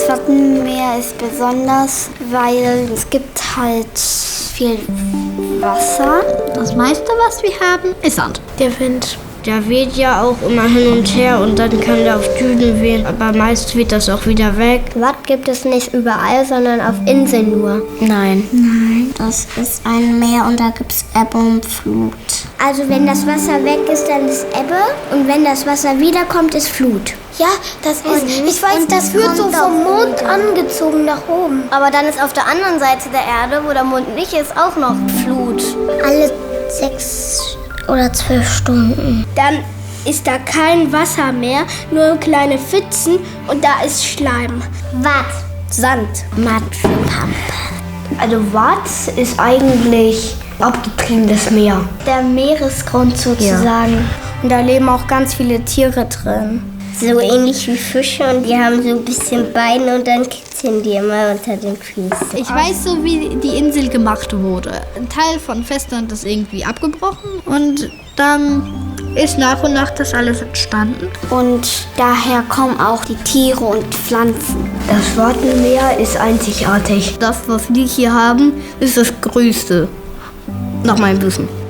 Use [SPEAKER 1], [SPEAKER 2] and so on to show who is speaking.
[SPEAKER 1] Das Wattenmeer ist besonders, weil es gibt halt viel Wasser.
[SPEAKER 2] Das meiste, was wir haben, ist Sand.
[SPEAKER 3] Der Wind.
[SPEAKER 4] Der weht ja auch immer hin und her und dann kann der auf Dünen wehen, aber meist weht das auch wieder weg.
[SPEAKER 3] Watt gibt es nicht überall, sondern auf Inseln nur.
[SPEAKER 1] Nein, das ist ein Meer und da gibt es Ebbe und Flut.
[SPEAKER 3] Also wenn das Wasser weg ist, dann ist Ebbe und wenn das Wasser wiederkommt, ist Flut. Ja, das ist, ich weiß, das wird so vom Mond angezogen nach oben.
[SPEAKER 5] Aber dann ist auf der anderen Seite der Erde, wo der Mond nicht ist, auch noch Flut.
[SPEAKER 3] Alle 6 oder 12 Stunden. Dann ist da kein Wasser mehr, nur kleine Pfützen und da ist Schleim.
[SPEAKER 5] Watt.
[SPEAKER 3] Sand.
[SPEAKER 1] Matsch und Pampe.
[SPEAKER 4] Also Watt ist eigentlich abgetriebenes Meer.
[SPEAKER 3] Der Meeresgrund sozusagen. Und da leben auch ganz viele Tiere drin.
[SPEAKER 5] So ähnlich wie Fische und die haben so ein bisschen Beine und dann kitzeln die immer unter den Füßen.
[SPEAKER 2] Ich weiß so, wie die Insel gemacht wurde. Ein Teil von Festland ist irgendwie abgebrochen und dann ist nach und nach das alles entstanden.
[SPEAKER 1] Und daher kommen auch die Tiere und Pflanzen.
[SPEAKER 4] Das Wattenmeer ist einzigartig. Das, was wir hier haben, ist das Größte. Nach meinem Wissen.